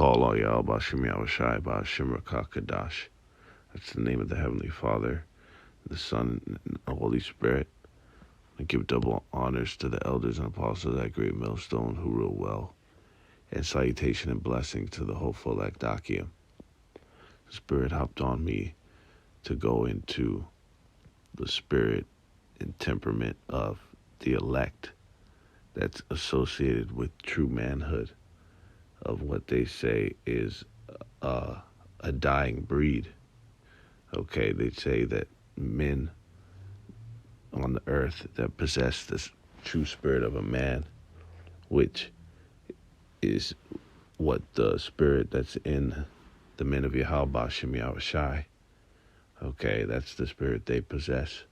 call all Yahweh Bashim Yahushai Bashim Rakakadash. That's the name of the Heavenly Father, the Son, and the Holy Spirit. I give double honors to the elders and apostles of that great millstone who rule well, and salutation and blessing to the hopeful Akdakia. The Spirit helped on me to go into the spirit and temperament of the elect that's associated with true manhood, of what they say is a dying breed. Okay, they say that men on the earth that possess this true spirit of a man, which is what the spirit that's in the men of Yahweh Bashim Yahushai. Okay, that's the spirit they possess.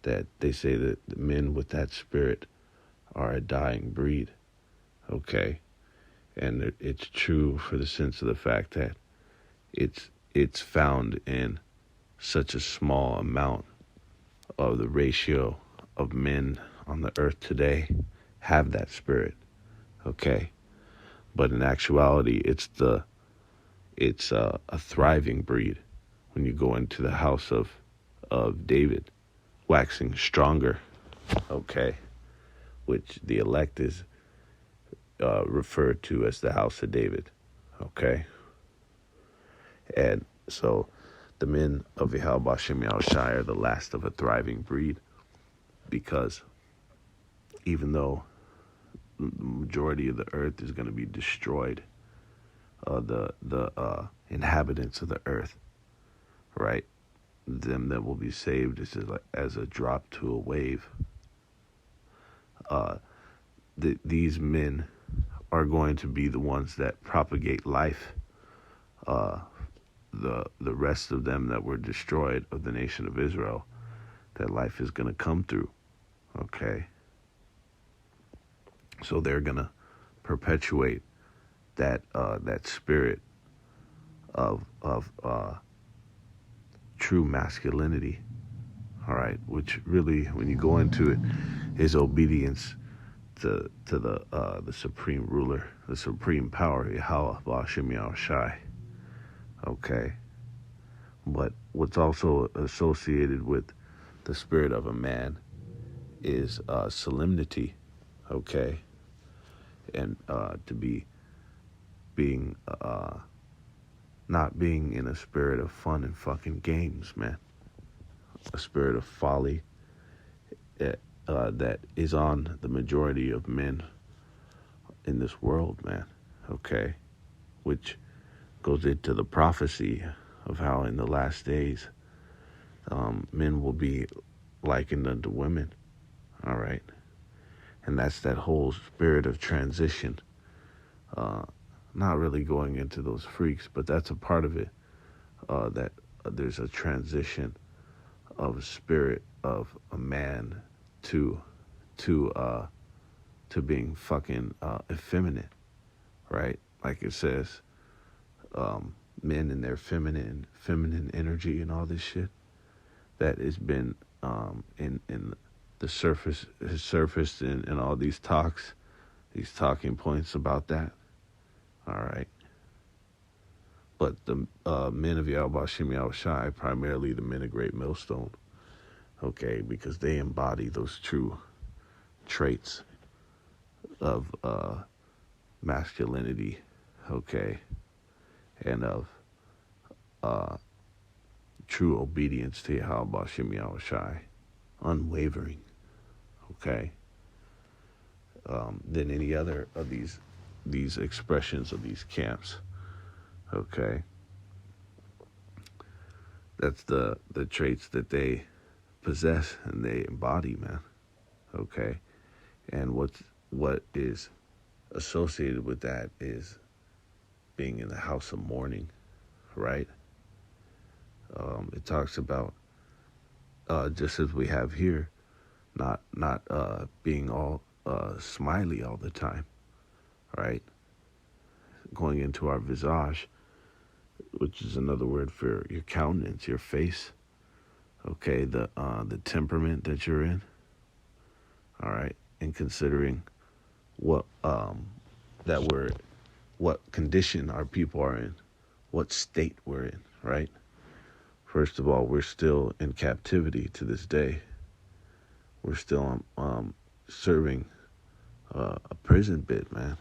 That they say that the men with that spirit are a dying breed. Okay, and it's true for the sense of the fact that it's found in such a small amount of the ratio of men on the earth today have that spirit. Okay, but in actuality, it's a thriving breed. When you go into the house of David, waxing stronger. Okay, which the elect is referred to as the house of David. Okay, and so the men of Yahweh Bashim Yahushai are the last of a thriving breed, because even though the majority of the earth is going to be destroyed, the inhabitants of the earth, right, them that will be saved is like as a drop to a wave. These men are going to be the ones that propagate life. The rest of them that were destroyed of the nation of Israel, that life is going to come through. Okay, so they're going to perpetuate that spirit of true masculinity. All right, which really, when you go into it, is obedience to the supreme ruler, the supreme power, Yahweh Bashim Yahushai. Okay, but what's also associated with the spirit of a man is solemnity. Okay, and to being not being in a spirit of fun and fucking games, man. A spirit of folly that is on the majority of men in this world, man. Okay, which goes into the prophecy of how in the last days men will be likened unto women. All right, and that's that whole spirit of transition. Not really going into those freaks, but that's a part of it. That there's a transition of a spirit of a man to being fucking effeminate, right? Like it says, men and their feminine energy and all this shit that has been in the surface has surfaced in all these talks, these talking points about that. All right. But the men of Yahweh Bashim Yahushai, primarily the men of Great Millstone, okay, because they embody those true traits of masculinity, okay, and of true obedience to Yahweh Bashim Yahushai, unwavering, okay, than any other of these expressions of these camps, okay. That's the traits that they possess and they embody, man, okay. And what is associated with that is being in the house of mourning, right? It talks about just as we have here, not being all smiley all the time, right? Going into our visage, which is another word for your countenance, your face. Okay, the temperament that you're in. All right, and considering what that we're what condition our people are in, what state we're in, right? First of all, we're still in captivity to this day. We're still serving a prison bid, man.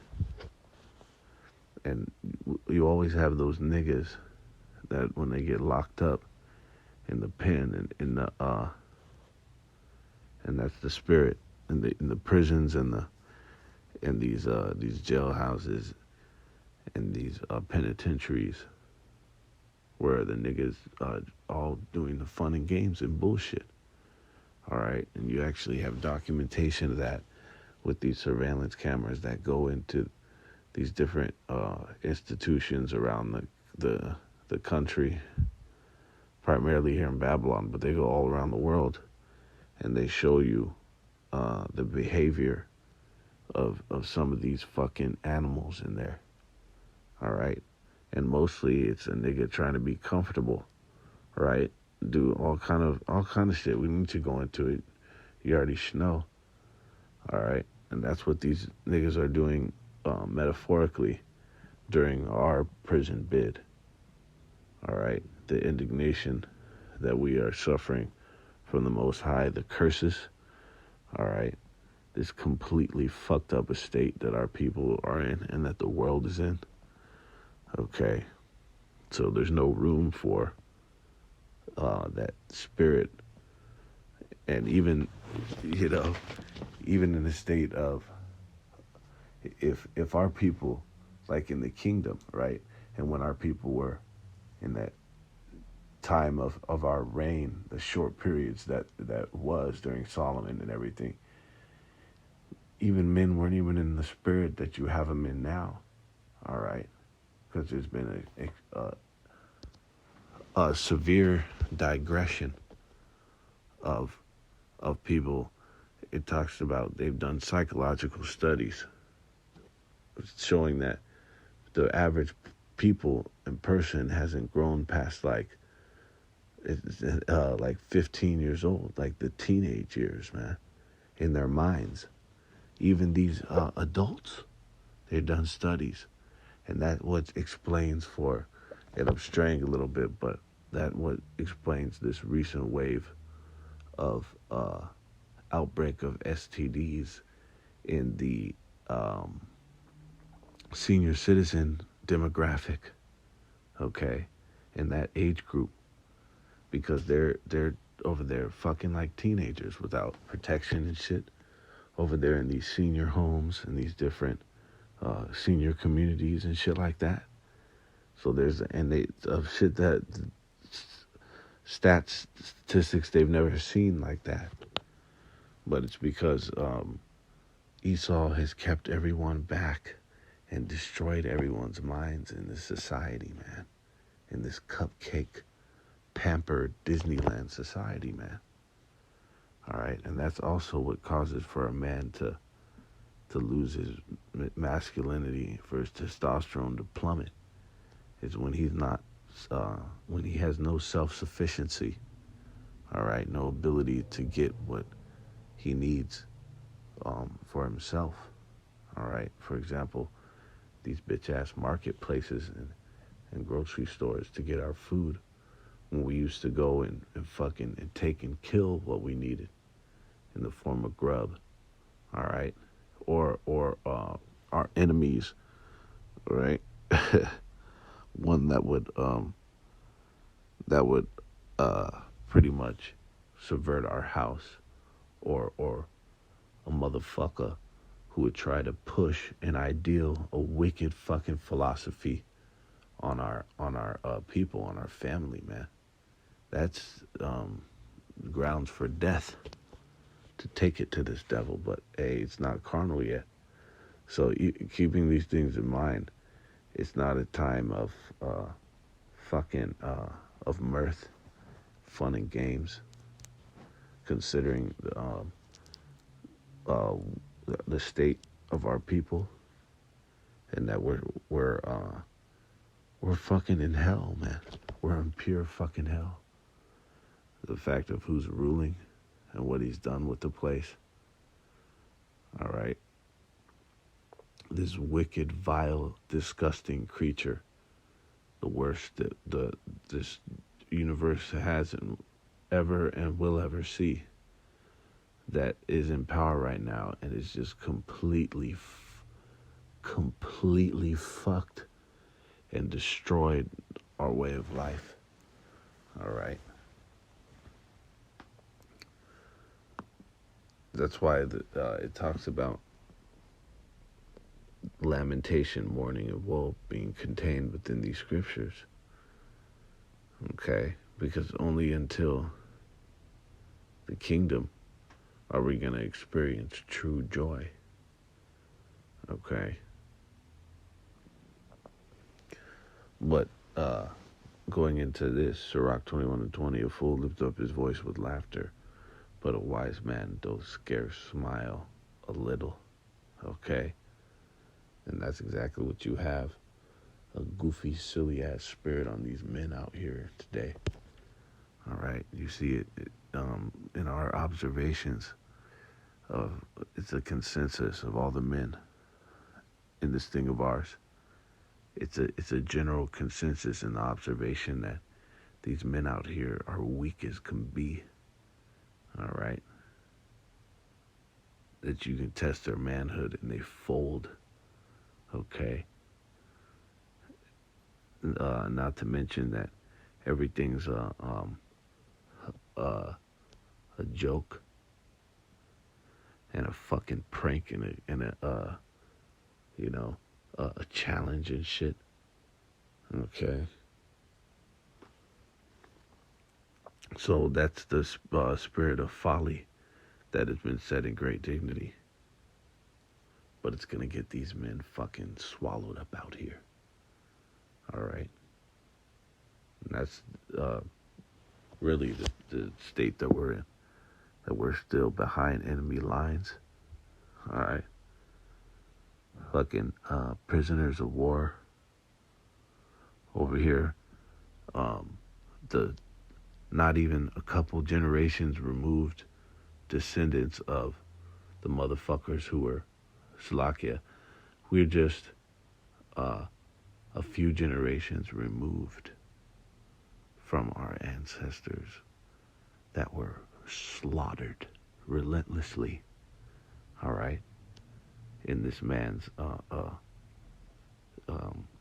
And you always have those niggas that when they get locked up in the pen and and that's the spirit in the prisons and these jailhouses and these penitentiaries where the niggas all doing the fun and games and bullshit. All right, and you actually have documentation of that with these surveillance cameras that go into these different institutions around the country, primarily here in Babylon, but they go all around the world, and they show you the behavior of some of these fucking animals in there. All right, and mostly it's a nigga trying to be comfortable, right? Do all kind of shit. We need to go into it. You already know. All right, and that's what these niggas are doing metaphorically during our prison bid. All right, the indignation that we are suffering from the Most High, the curses. All right, this completely fucked up state that our people are in and that the world is in. Okay, so there's no room for that spirit, and even in the state of if our people, like in the kingdom, right, and when our people were in that time of our reign, the short periods that was during Solomon and everything, even men weren't even in the spirit that you have them in now. All right, because there's been a severe digression of people. It talks about they've done psychological studies showing that the average people and person hasn't grown past like 15 years old, like the teenage years, man, in their minds. Even these adults, they've done studies, and that what explains for, and I'm straying a little bit, but that what explains this recent wave of outbreak of STDs in the senior citizen demographic, okay, in that age group, because they're over there fucking like teenagers without protection and shit, over there in these senior homes and these different senior communities and shit like that. So there's shit that statistics they've never seen like that. But it's because Esau has kept everyone back and destroyed everyone's minds in this society, man. In this cupcake, pampered Disneyland society, man. All right, and that's also what causes for a man to lose his masculinity, for his testosterone to plummet, is when he's not, when he has no self-sufficiency, all right, no ability to get what he needs for himself, all right. For example, these bitch-ass marketplaces and grocery stores to get our food, when we used to go and fucking and take and kill what we needed in the form of grub, all right, or our enemies, right? One that would pretty much subvert our house, or a motherfucker who would try to push an ideal, a wicked fucking philosophy on our people, on our family, man. That's grounds for death to take it to this devil. But hey, it's not carnal yet. So keeping these things in mind, it's not a time of of mirth, fun and games. Considering the state of our people, and that we're fucking in hell, man. We're in pure fucking hell. The fact of who's ruling and what he's done with the place. All right. this wicked, vile, disgusting creature, the worst that this universe hasn't ever and will ever see, that is in power right now and is just completely fucked and destroyed our way of life. All right. That's why it talks about lamentation, mourning, and woe being contained within these scriptures. Okay? Because only until the kingdom are we going to experience true joy. Okay? But going into this, Sirach 21:20, a fool lifts up his voice with laughter, but a wise man doth scarce smile a little. Okay? And that's exactly what you have. A goofy, silly-ass spirit on these men out here today. All right? You see it in our observations of, it's a consensus of all the men in this thing of ours. It's a general consensus in the observation that these men out here are weak as can be. All right? That you can test their manhood and they fold. Okay? Not to mention that everything's a joke and a fucking prank and a challenge and shit. Okay. So that's the spirit of folly that has been set in great dignity. But it's gonna get these men fucking swallowed up out here. All right. And that's really the state that we're in. That we're still behind enemy lines. All right. Fucking prisoners of war over here. The not even a couple generations removed descendants of the motherfuckers who were Slovakia. We're just a few generations removed from our ancestors that were slaughtered relentlessly, all right, in this man's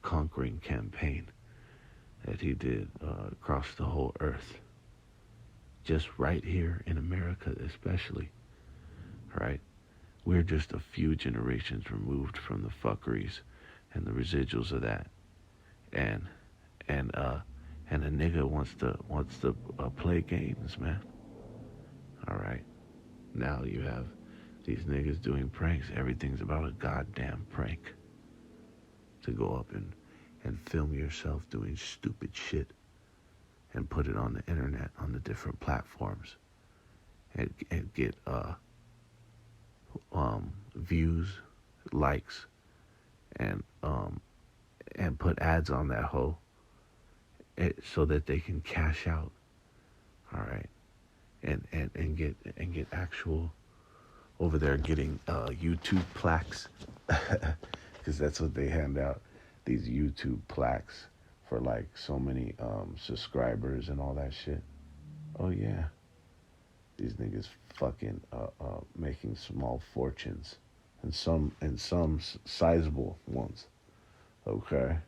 conquering campaign that he did across the whole earth, just right here in America especially, right? We're just a few generations removed from the fuckeries and the residuals of that, and a nigga wants to play games, man. All right, now you have these niggas doing pranks. Everything's about a goddamn prank. To go up and film yourself doing stupid shit and put it on the internet, on the different platforms, and get views, likes, and put ads on that hoe, so that they can cash out. All right, and get actual over there getting YouTube plaques, because that's what they hand out, these YouTube plaques for like so many subscribers and all that shit. Oh yeah, these niggas fucking making small fortunes, and some sizable ones. Okay,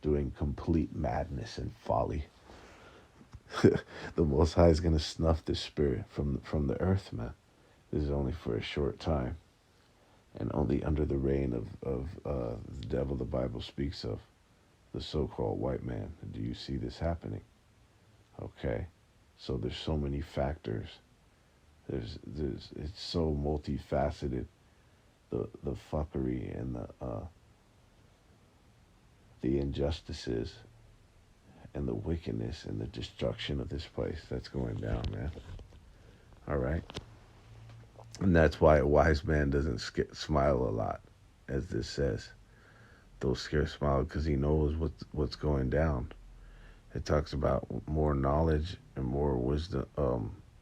doing complete madness and folly. The Most High is gonna snuff this spirit from the earth, man. This is only for a short time, and only under the reign of the devil the Bible speaks of, the so-called white man. Do you see this happening? Okay, so there's so many factors. There's it's so multifaceted. The fuckery and the injustices and the wickedness and the destruction of this place that's going down, man. All right. And that's why a wise man doesn't smile a lot, as this says. Those scarce smile because he knows what's going down. It talks about more knowledge and more wisdom.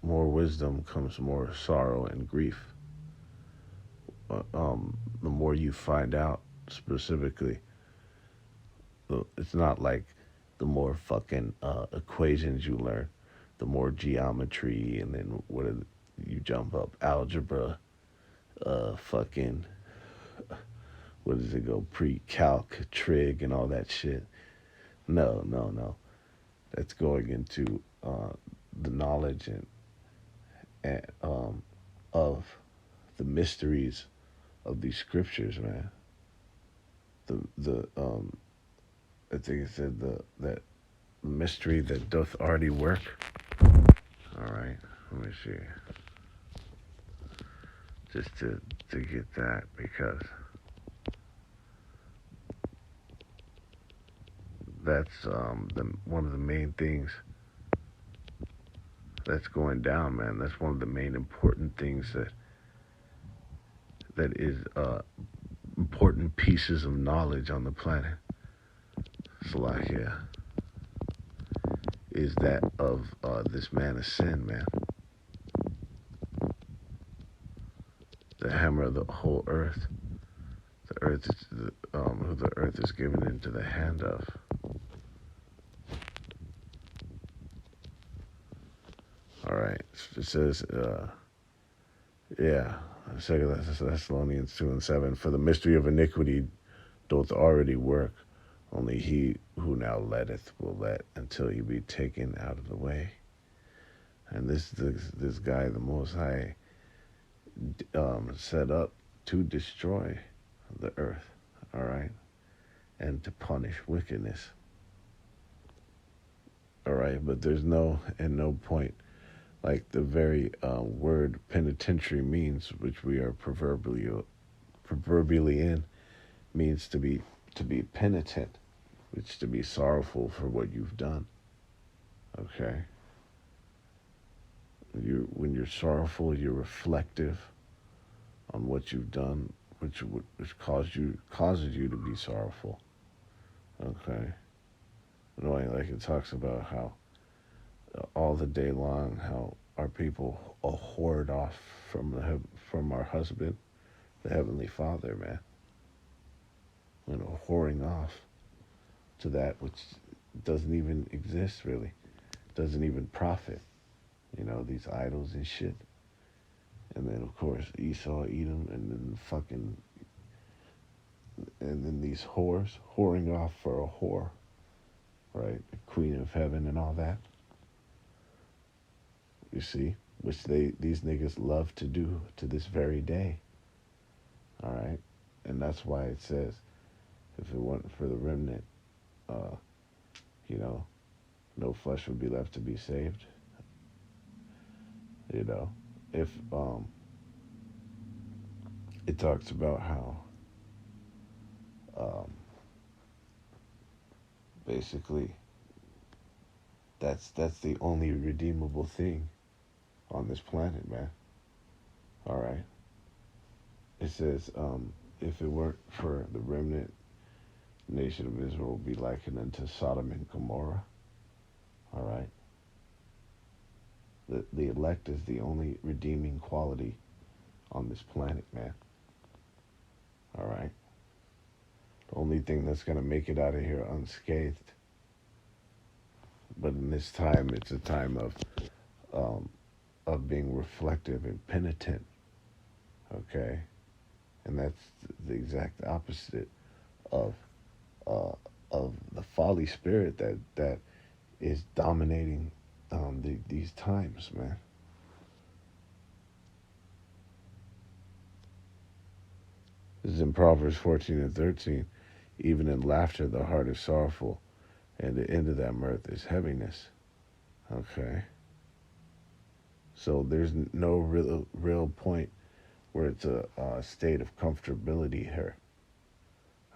More wisdom comes more sorrow and grief. the more you find out specifically, it's not like the more fucking equations you learn, the more geometry, and then you jump up algebra, fucking what does it go, pre-calc, trig, and all that shit. No, no, no. That's going into the knowledge and of the mysteries of these scriptures, man. The I think it said that mystery that doth already work. All right, let me see. Just to get that, because that's one of the main things that's going down, man. That's one of the main important things that is important pieces of knowledge on the planet. Salakia is that of this man of sin, man. The hammer of the whole earth. The earth is who the earth is given into the hand of. All right. It says, yeah, 2 Thessalonians 2:7. For the mystery of iniquity doth already work. Only he who now letteth will let until he be taken out of the way. And this guy, the Most High, set up to destroy the earth, all right, and to punish wickedness, all right. But there's no point, like the very word penitentiary means, which we are proverbially in, means to be penitent, which to be sorrowful for what you've done. Okay. When you're sorrowful, you're reflective on what you've done, which causes you to be sorrowful. Okay. You know, like it talks about how all the day long how our people are whored off from our husband, the Heavenly Father, man. You know, whoring off to that which doesn't even exist, really, doesn't even profit. You know, these idols and shit. And then of course Esau, Edom, and then fucking, and then these whores whoring off for a whore, right? The Queen of Heaven and all that. You see, which these niggas love to do to this very day. All right, and that's why it says, if it weren't for the remnant, you know, no flesh would be left to be saved. You know, if it talks about how basically that's the only redeemable thing on this planet, man. All right. It says, if it weren't for the remnant, the nation of Israel would be likened unto Sodom and Gomorrah. All right. The elect is the only redeeming quality on this planet, man. All right. The only thing that's going to make it out of here unscathed. But in this time, it's a time of being reflective and penitent. Okay. And that's the exact opposite of the folly spirit that is dominating these times, man. This is in Proverbs 14:13. Even in laughter, the heart is sorrowful, and the end of that mirth is heaviness. Okay. So there's no real point where it's a state of comfortability here.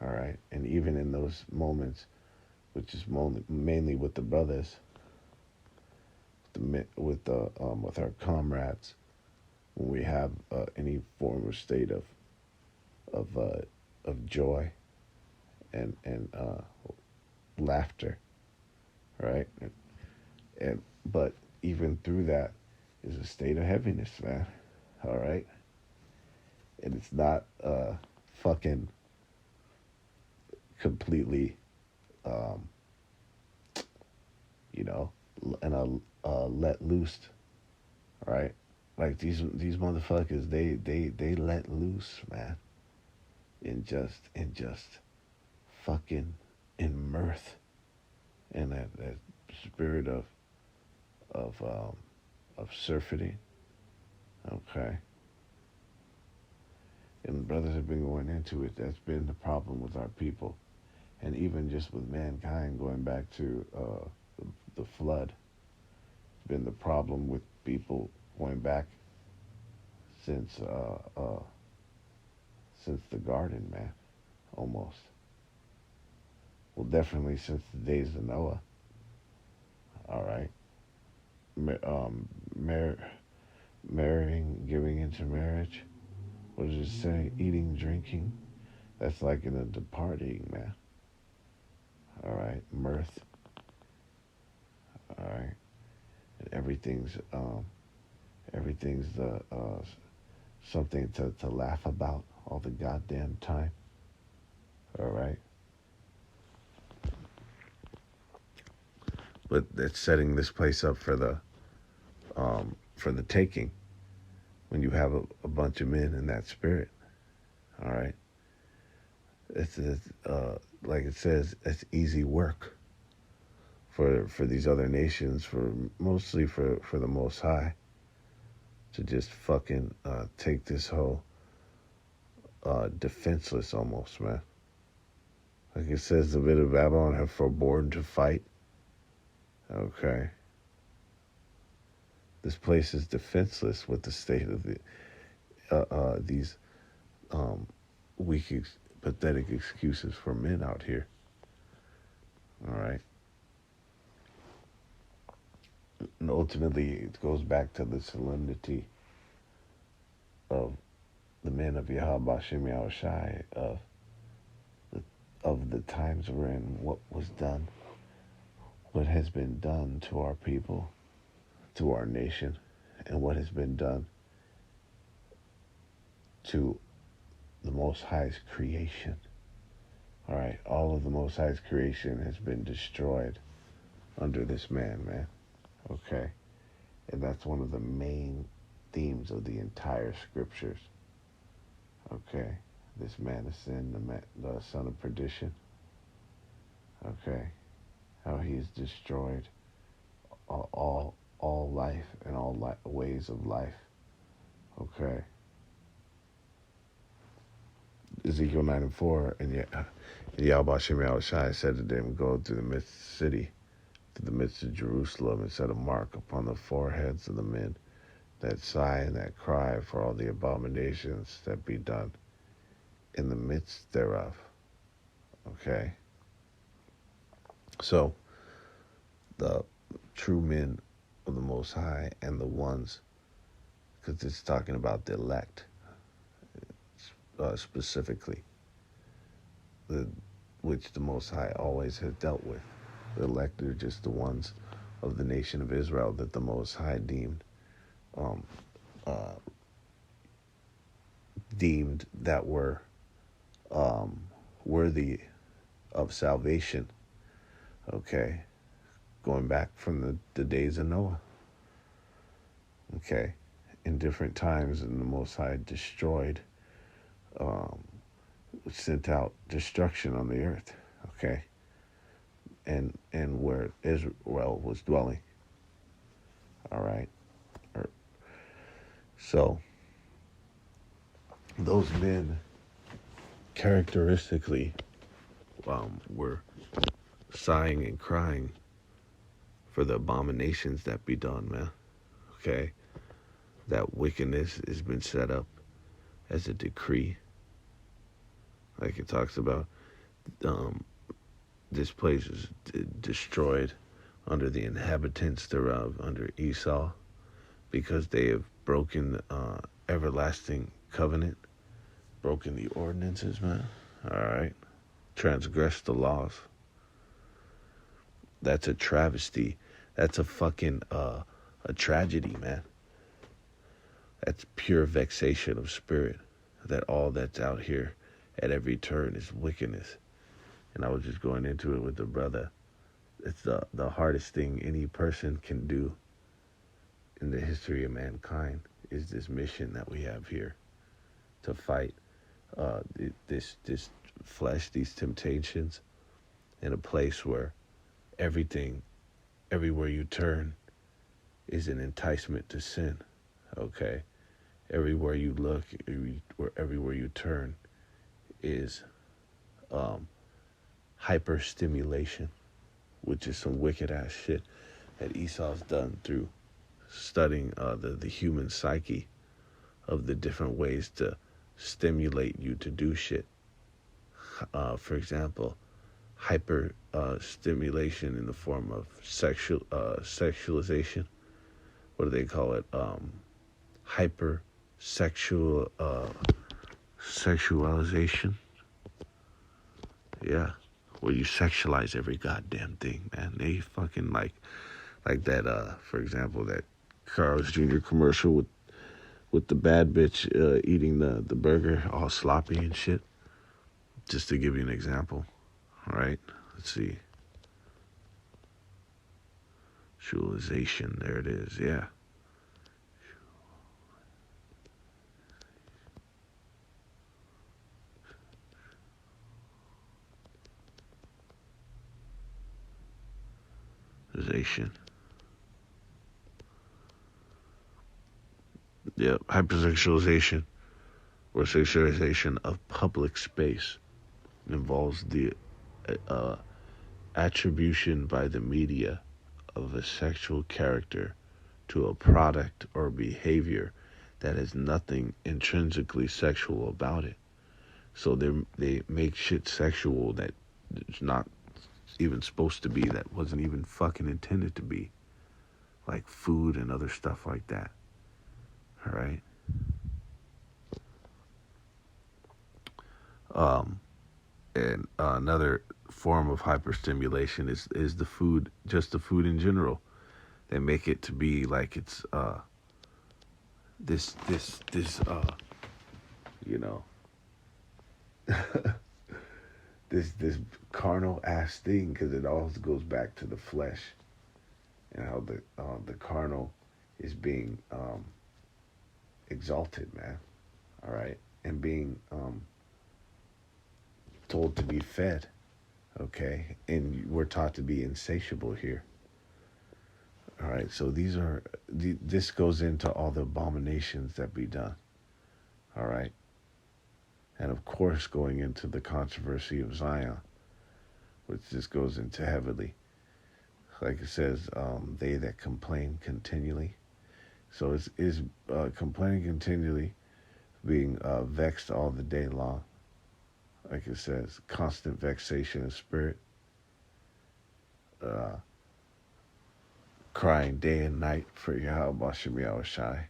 All right. And even in those moments, which is mainly with the brothers, with our comrades, when we have any form or state of uh, of joy and laughter, right? And but even through that is a state of heaviness, man. All right. And it's not fucking completely, um, you know, and let loose, right? Like these motherfuckers, they let loose, man, in just fucking in mirth and that spirit of um of surfeiting. Okay, and brothers have been going into it. That's been the problem with our people, and even just with mankind going back to the flood. It's been the problem with people going back since since the garden, man, almost. Well, definitely since the days of Noah. All right, Ma- um, mar- marrying, giving into marriage. What does it say? Eating, drinking. That's like in a departing, man. All right, mirth. All right, and everything's the something to laugh about all the goddamn time. All right, but it's setting this place up for the taking when you have a bunch of men in that spirit. All right, it's like it says, it's easy work for these other nations, for mostly for the Most High, to just fucking take this whole defenseless almost, man. Like it says, the men of Babylon have forborne to fight. Okay, this place is defenseless with the state of these um, weak, pathetic excuses for men out here. All right, and ultimately it goes back to the solemnity of the men of Yahweh Bashem Yahushai, of the times we're in, what was done, what has been done to our people, to our nation, and what has been done to the Most High's creation. All right, all of the Most High's creation has been destroyed under this man. Okay, and that's one of the main themes of the entire scriptures. Okay, this man of sin, the son of perdition. Okay, how he's destroyed all life and all ways of life. Okay, Ezekiel 9:4, and Yahweh Shem Shai said to them, "Go through the midst of the city, to the midst of Jerusalem, and set a mark upon the foreheads of the men that sigh and that cry for all the abominations that be done in the midst thereof." Okay, so the true men of the Most High and the ones, because it's talking about the elect specifically, the which the Most High always has dealt with. The elect are just the ones of the nation of Israel that the Most High um, uh, deemed that were um, worthy of salvation. Okay, going back from the days of Noah. Okay, in different times, and the Most High destroyed, um, sent out destruction on the earth. Okay, and where Israel was dwelling. All right, so those men characteristically were sighing and crying for the abominations that be done, man. Okay, that wickedness has been set up as a decree, like it talks about. Um, this place is destroyed under the inhabitants thereof, under Esau, because they have broken everlasting covenant, broken the ordinances, man. All right, transgressed the laws. That's a travesty. That's a fucking a tragedy, man. That's pure vexation of spirit. that all that's out here at every turn is wickedness. And I was just going into it with the brother. It's the hardest thing any person can do in the history of mankind is this mission that we have here to fight this flesh, these temptations, in a place where everything, everywhere you turn, is an enticement to sin. Okay, everywhere you look, everywhere you turn, is hyper stimulation, which is some wicked ass shit that Esau's done through studying the human psyche of the different ways to stimulate you to do shit. For example, hyper stimulation in the form of sexualization. What do they call it? Hyper sexualization. Yeah, where you sexualize every goddamn thing, man. They fucking like that. For example, that Carl's Jr. commercial with the bad bitch eating the burger all sloppy and shit. Just to give you an example. All right, let's see. Sexualization. There it is. Yeah. Sexualization. Yep, hypersexualization or sexualization of public space involves the attribution by the media of a sexual character to a product or behavior that has nothing intrinsically sexual about it. So they make shit sexual that it's not even supposed to be, that wasn't even fucking intended to be, like food and other stuff like that. All right. And another form of hyperstimulation is the food, just the food in general. They make it to be like it's this you know this carnal ass thing, because it all goes back to the flesh and how the carnal is being exalted, man. All right, and being told to be fed. Okay, and we're taught to be insatiable here. All right, so this goes into all the abominations that be done. All right, and of course going into the controversy of Zion, which just goes into heavily. Like it says, they that complain continually. So it's complaining continually, being vexed all the day long. Like it says, constant vexation of spirit, uh, crying day and night for Yahweh Bashem Yahushai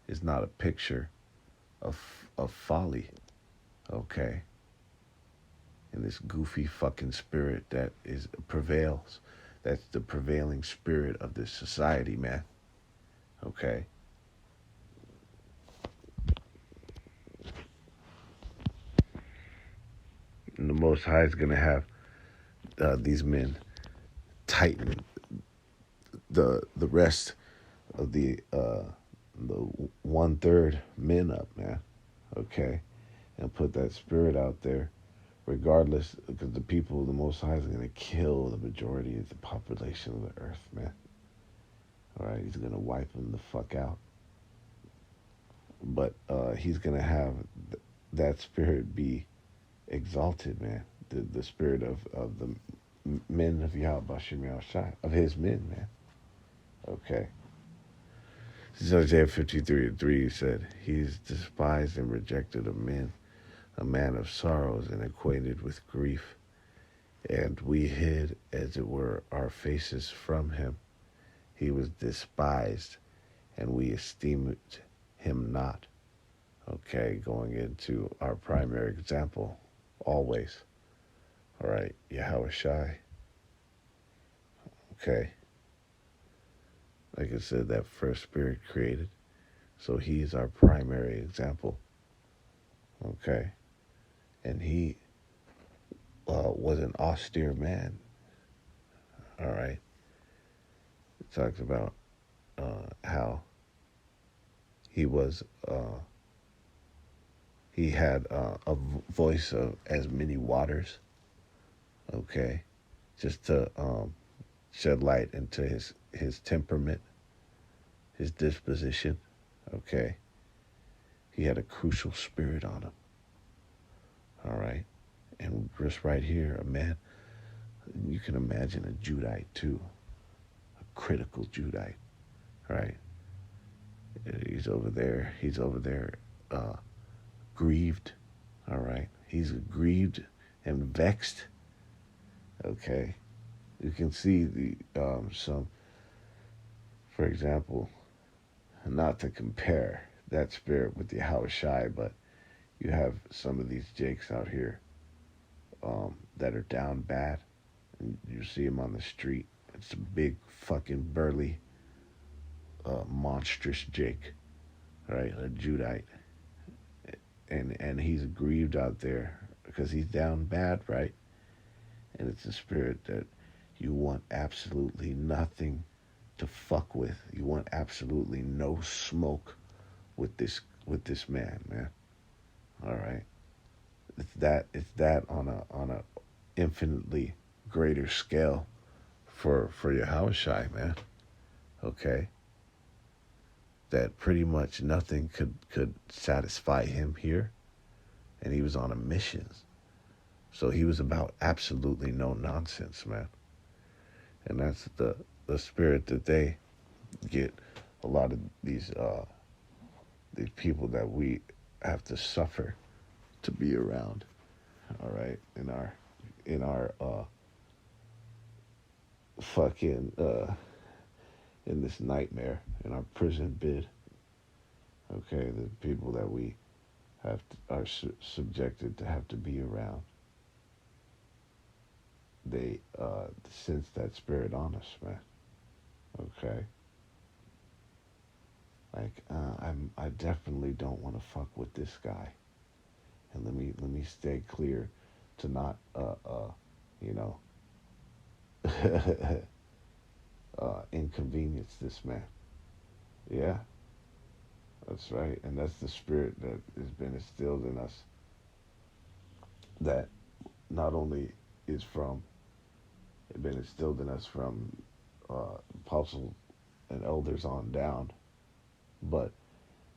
is not a picture of folly, okay? And this goofy fucking spirit that prevails, that's the prevailing spirit of this society, man, okay? And the Most High is going to have these men tighten the rest of the 1/3 men up, man, okay, and put that spirit out there, regardless, because the people, the Most High is going to kill the majority of the population of the earth, man. All right, he's going to wipe them the fuck out, but he's going to have that spirit be exalted, man. The spirit of the men of Yahweh Bashem Yahushai, of his men, man. Okay. So Isaiah 53:3 said, he is despised and rejected of men, a man of sorrows and acquainted with grief. And we hid, as it were, our faces from him. He was despised, and we esteemed him not. Okay, going into our primary example, always. All right, Yahweh Shai. Okay. Like I said, that first spirit created. So he is our primary example. Okay. And he was an austere man. All right. It talks about how he was, he had a voice of as many waters. Okay. Just to shed light into his temperament, his disposition. Okay. He had a crucial spirit on him. All right. And just right here, a man, you can imagine a Judite too, a critical Judite, right? He's over there, uh, grieved, all right? He's grieved and vexed, okay? You can see some, for example, not to compare that spirit with the Yahushai, but you have some of these Jakes out here that are down bad, and you see them on the street. It's a big fucking burly, monstrous Jake, right? A Judite, and he's grieved out there because he's down bad, right? And it's a spirit that you want absolutely nothing to fuck with. You want absolutely no smoke with this man. All right, it's that on a infinitely greater scale for Yahushai, man. Okay, that pretty much nothing could satisfy him here, and he was on a mission. So he was about absolutely no nonsense, man. And that's the spirit that they get. A lot of these people that we have to suffer to be around. All right, in our fucking in this nightmare, in our prison bid. Okay, the people that we are subjected to have to be around. They sense that spirit on us, man. Okay, like I definitely don't want to fuck with this guy, and let me stay clear to not you know inconvenience this man. Yeah, that's right, and that's the spirit that has been instilled in us. That not only is from been instilled in us from apostles and elders on down, but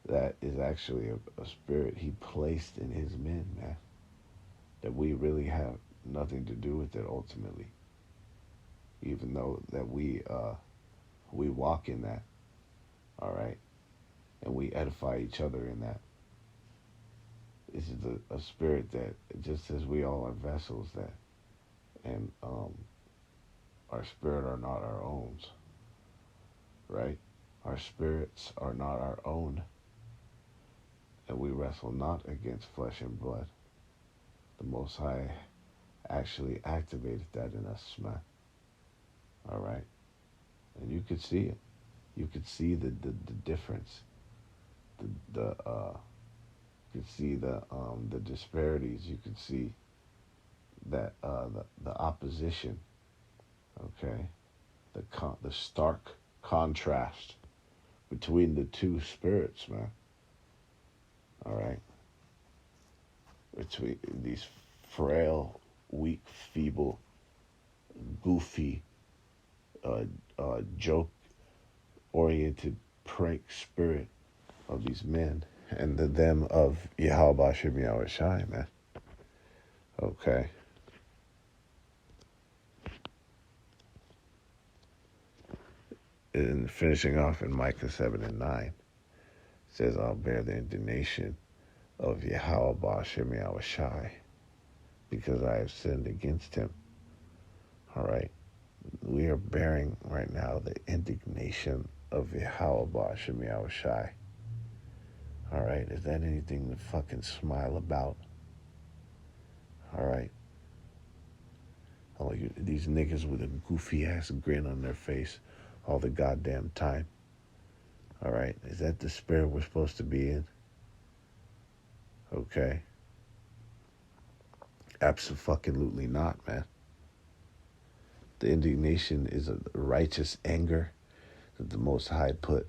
that is actually a spirit he placed in his men, man. That we really have nothing to do with it ultimately, even though that we walk in that, all right, and we edify each other in that. This is a spirit that just as we all are vessels that, and our spirit are not our own, right? Our spirits are not our own, and we wrestle not against flesh and blood. The Most High actually activated that in us, man. All right, and you could see it. You could see the difference. The you could see the disparities. You could see that the opposition. Okay, the stark contrast between the two spirits, man. All right, between these frail, weak, feeble, goofy, uh, joke-oriented prank spirit of these men and the them of Yahweh Shem Yahushai, man. Okay. And finishing off in Micah 7 and 9, says, I'll bear the indignation of Yahweh Shem Yahushai because I have sinned against him. All right. We are bearing right now the indignation of Yahweh Shem Yahushai. All right. Is that anything to fucking smile about? All right. Oh, these niggas with a goofy ass grin on their face all the goddamn time. All right. Is that the spirit we're supposed to be in? Okay. Absolutely not, man. The indignation is a righteous anger that the Most High put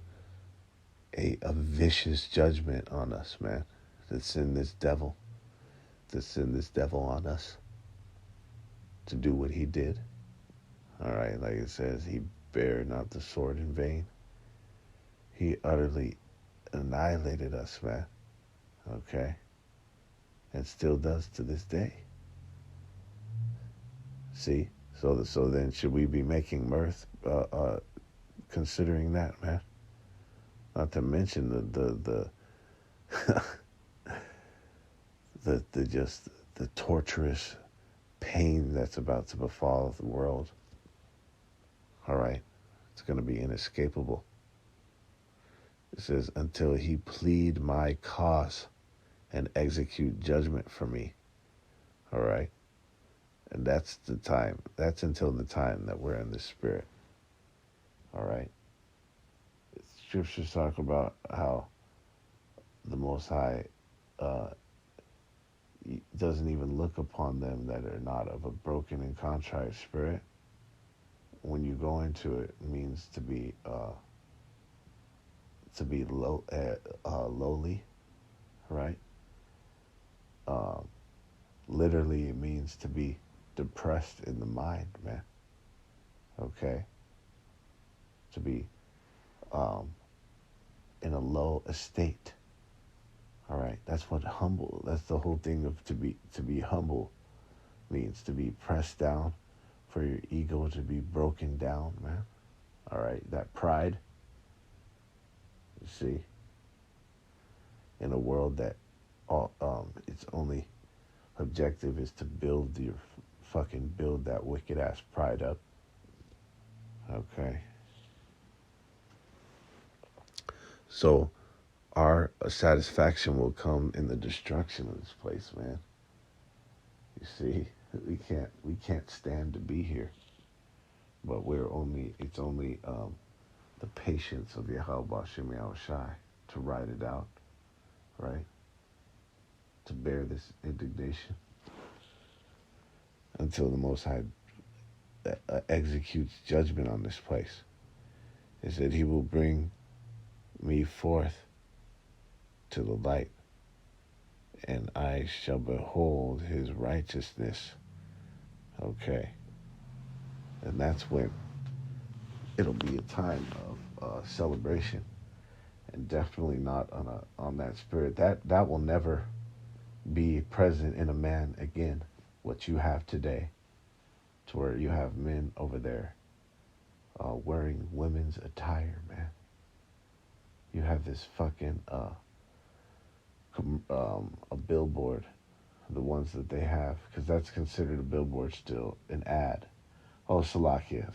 a vicious judgment on us, man. To send this devil, on us to do what he did. All right, like it says, he bare not the sword in vain. He utterly annihilated us, man. Okay, and still does to this day. See, so then should we be making mirth, considering that, man? Not to mention the the torturous pain that's about to befall the world. All right, it's going to be inescapable. It says, until he plead my cause and execute judgment for me. All right, and that's the time. That's until the time that we're in the spirit. All right. Scriptures talk about how the Most High doesn't even look upon them that are not of a broken and contrite spirit. When you go into it, it means to be lowly, right? Literally, it means to be depressed in the mind, man. Okay, to be in a low estate. All right, that's what humble. That's the whole thing of to be humble means, to be pressed down, for your ego to be broken down, man. All right, that pride. You see, in a world that its only objective is to build that wicked ass pride up. Okay. So our satisfaction will come in the destruction of this place, man. You see, we can't stand to be here, but it's only the patience of Yahweh Bashim Yahushai to ride it out, right? To bear this indignation until the Most High executes judgment on this place. It said he will bring me forth to the light, and I shall behold his righteousness. Okay. And that's when it'll be a time of celebration, and definitely not on that spirit. That will never be present in a man again, what you have today, to where you have men over there wearing women's attire, man. You have this fucking a billboard, the ones that they have, because that's considered a billboard still, an ad. Oh, Salakia.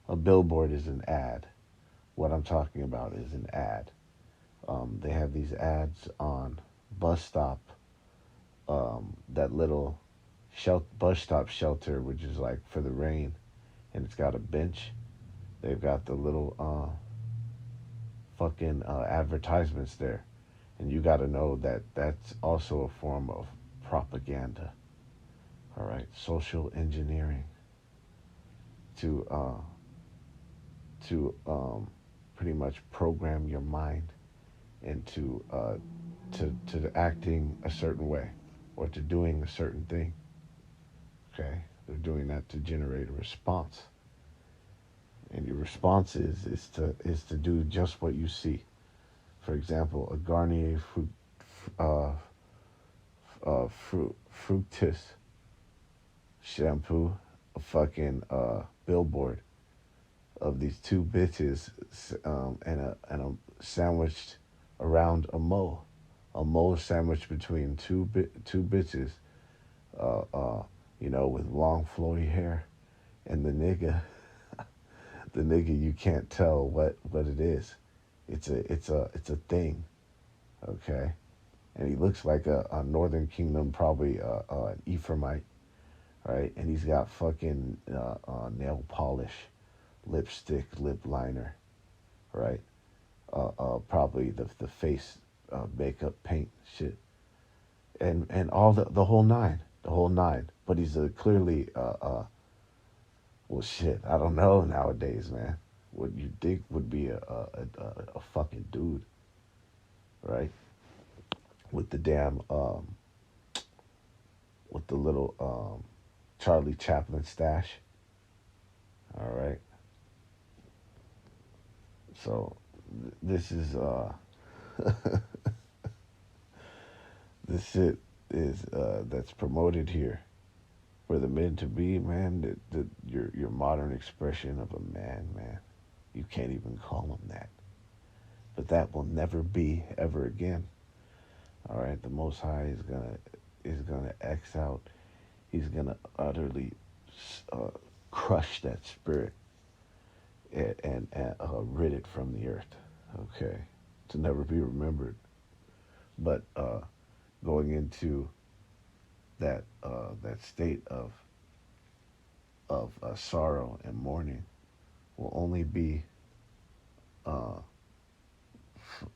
A billboard is an ad. What I'm talking about is an ad. They have these ads on bus stop, that little bus stop shelter, which is like for the rain, and it's got a bench. They've got the little fucking advertisements there. And you got to know that that's also a form of propaganda. All right, social engineering to pretty much program your mind into to acting a certain way, or to doing a certain thing. Okay, they're doing that to generate a response, and your response is to do just what you see. For example, a Garnier Fructis shampoo, a fucking billboard of these two bitches, and a sandwiched around a mole sandwiched between two bitches, with long flowy hair, and the nigga, you can't tell what it is. It's a thing, okay? And he looks like a Northern Kingdom, probably an Ephraimite, right? And he's got fucking nail polish, lipstick, lip liner, right? Probably the face makeup, paint, shit, and all the whole nine. the whole nine. But he's clearly, well, shit, I don't know nowadays, man. What you think would be a fucking dude, right? With the damn, with the little Charlie Chaplin stash, all right? So this is, this shit is, that's promoted here for the men to be, man, your modern expression of a man, man. You can't even call him that. But that will never be ever again. All right, the Most High is gonna X out. He's gonna utterly uh, crush that spirit and rid it from the earth. Okay, to never be remembered. But going into that state of sorrow and mourning will only be uh,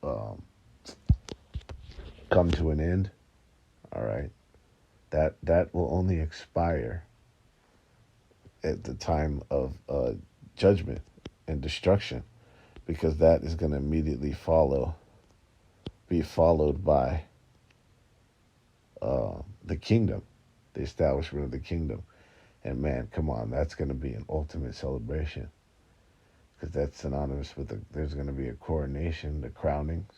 um, come to an end. All right, that will only expire at the time of judgment and destruction, because that is going to immediately be followed by the kingdom, the establishment of the kingdom. And man, come on, that's going to be an ultimate celebration, because that's synonymous with there's going to be a coronation, the crownings,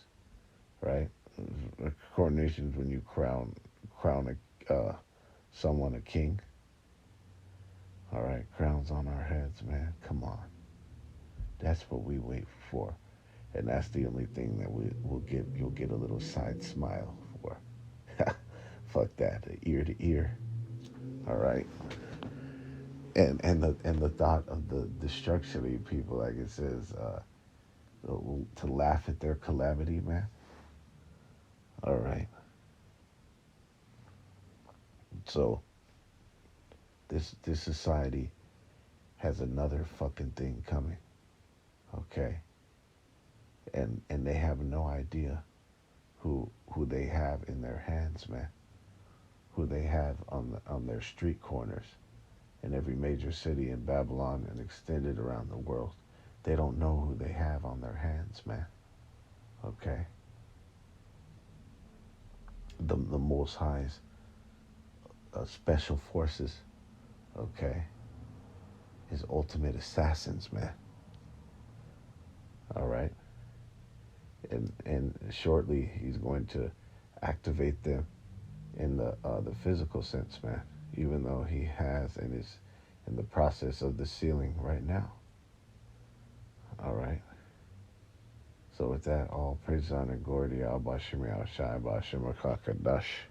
right? A coronation is when you crown someone a king. All right, crowns on our heads, man. Come on, that's what we wait for, and that's the only thing that we will get. You'll get a little side smile for. Fuck that, ear to ear. All right, and the thought of the destruction of people, like it says, to laugh at their calamity, man. All right, so this society has another fucking thing coming. Okay, and they have no idea who they have in their hands, man. Who they have on their street corners in every major city in Babylon and extended around the world. They don't know who they have on their hands, man. Okay, the Most High's special forces. Okay, his ultimate assassins, man. All right, and shortly he's going to activate them in the physical sense, man. Even though he has and is in the process of the sealing right now. All right. So with that, all praise, honor, glory to Yahweh Shem Shai B'Shem Rakakadash.